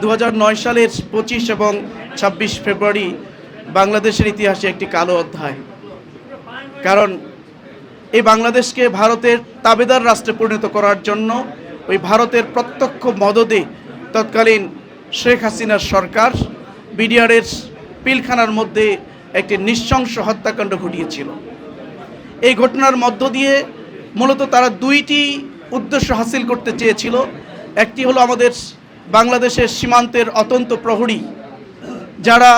2009 সালের 25 এবং 26 ফেব্রুয়ারি বাংলাদেশের ইতিহাসে একটি কালো অধ্যায়। কারণ এই বাংলাদেশকে ভারতের তাবেদার রাষ্ট্রে পরিণত করার জন্য ওই ভারতের প্রত্যক্ষ মদদে তৎকালীন শেখ হাসিনার সরকার বিডিআরের পিলখানার মধ্যে একটি নৃশংস হত্যাকাণ্ড ঘটিয়েছিল। এই ঘটনার মধ্য দিয়ে মূলত তারা দুইটি উদ্দেশ্য হাসিল করতে চেয়েছিল। একটি হলো আমাদের বাংলাদেশের সীমান্তের অত্যন্ত প্রহরী যারা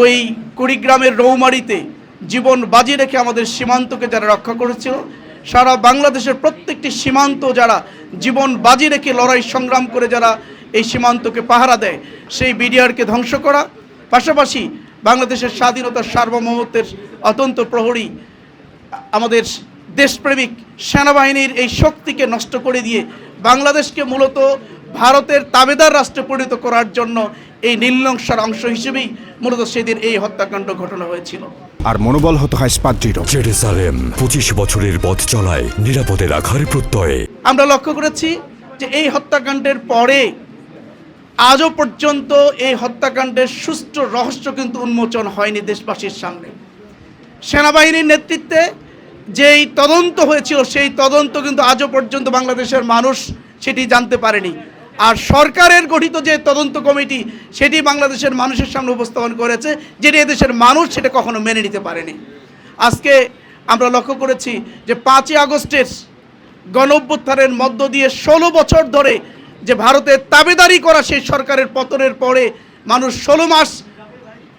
ওই কুড়িগ্রামের রৌমারিতে জীবন বাজি রেখে আমাদের সীমান্তকে যারা রক্ষা করেছিল, সারা বাংলাদেশের প্রত্যেকটি সীমান্ত যারা জীবন বাজি রেখে লড়াই সংগ্রাম করে যারা এই সীমান্তকে পাহারা দেয়, সেই বিডিআরকে ধ্বংস করা, পাশাপাশি বাংলাদেশের স্বাধীনতার সার্বভৌমত্বের অত্যন্ত প্রহরী আমাদের দেশপ্রেমিক সেনাবাহিনীর এই শক্তিকে নষ্ট করে দিয়ে বাংলাদেশকে মূলত ভারতের তাবেদার রাষ্ট্রে পরিণত করার জন্য এই নীলনকশার অংশ হিসেবেই মূলত সেদিন এই হত্যাকাণ্ড ঘটনা হয়েছিল। আর মনোবল হতে হয় স্পাদৃঢ়। জেরুজালেম 25 বছরের পথ চলায় নিরাপদে রাখার প্রত্যয়ে। আমরা লক্ষ্য করেছি যে এই হত্যাকাণ্ডের পরে আজও পর্যন্ত এই হত্যাকাণ্ডের সুষ্ঠু রহস্য কিন্তু উন্মোচন হয়নি দেশবাসীর সামনে। সেনাবাহিনীর নেতৃত্বে যেই তদন্ত হয়েছিল সেই তদন্ত কিন্তু আজও পর্যন্ত বাংলাদেশের মানুষ সেটি জানতে পারেনি। আর সরকারের গঠিত যে তদন্ত কমিটি সেটি বাংলাদেশের মানুষের সামনে উপস্থাপন করেছে, যেটি এদেশের মানুষ সেটা কখনো মেনে নিতে পারেনি। আজকে আমরা লক্ষ্য করেছি যে 5ই আগস্টের গণঅভ্যুত্থানের মধ্য দিয়ে 16 বছর ধরে যে ভারতের তাবেদারি করা সেই সরকারের পতনের পরে মানুষ 16 মাস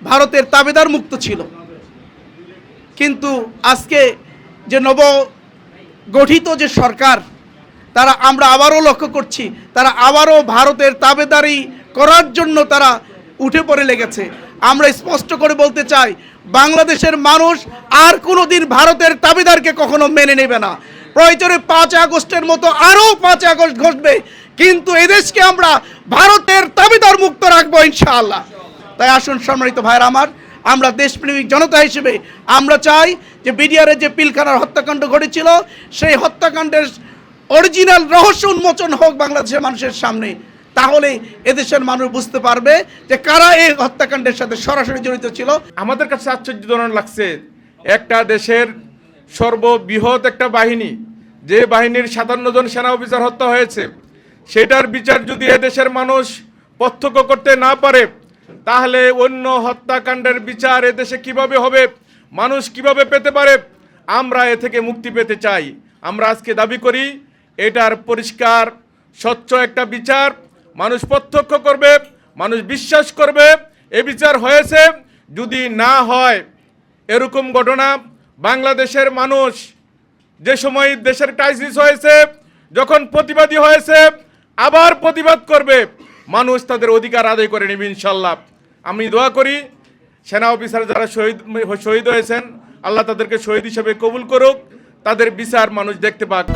ভারতের তাবেদার মুক্ত ছিল। কিন্তু আজকে যে নব গঠিত যে সরকার, তারা আমরা আবারও লক্ষ্য করছি তারা আবারও ভারতের তাবেদারি করার জন্য তারা উঠে পড়ে লেগেছে। আমরা স্পষ্ট করে বলতে চাই, বাংলাদেশের মানুষ আর কোনো দিন ভারতের তাবেদারকে কখনো মেনে নেবে না। প্রয়োজনে 5 আগস্টের মতো আরও 5 আগস্ট ঘটবে, কিন্তু এদেশকে আমরা ভারতের তাবেদার মুক্ত রাখবো ইনশাআল্লাহ। তাই আসুন সম্মানিত ভাইরা আমার, আমরা দেশপ্রেমিক জনতা হিসেবে আমরা চাই যে বিডিআরের যে পিলখানার হত্যাকাণ্ড ঘটেছিল সেই হত্যাকাণ্ডের অরিজিনাল রহস্য উন্মোচন হোক বাংলাদেশের মানুষের সামনে। তাহলে এদেশের মানুষ বুঝতে পারবে যে কারা এই হত্যাকাণ্ডের সাথে সরাসরি জড়িত ছিল। আমাদের কাছে আশ্চর্যজনক লাগছে, একটা দেশের সর্ববৃহৎ একটা বাহিনী, যে বাহিনীর 57 জন সেনা অফিসার হত্যা হয়েছে, সেটার বিচার যদি এদেশের মানুষ প্রত্যক্ষ করতে না পারে, তাহলে অন্য হত্যাকাণ্ডের বিচার এদেশে কিভাবে হবে, মানুষ কিভাবে পেতে পারে? আমরা এ থেকে মুক্তি পেতে চাই। আমরা আজকে দাবি করি এটার পরিষ্কার স্বচ্ছ একটা বিচার মানুষ প্রত্যক্ষ করবে, মানুষ বিশ্বাস করবে এ বিচার হয়েছে। যদি না হয় এরকম ঘটনা, বাংলাদেশের মানুষ যে সময় দেশের ক্রাইসিস হয়েছে, যখন প্রতিবাদী হয়েছে, আবার প্রতিবাদ করবে, মানুষ তাদের অধিকার আদায় করে নেবে ইনশাল্লাহ। আমি দোয়া করি সেনা অফিসার যারা শহীদ হয়েছেন, আল্লাহ তাদেরকে শহীদ হিসেবে কবুল করুক, তাদের বিচার মানুষ দেখতে পাক।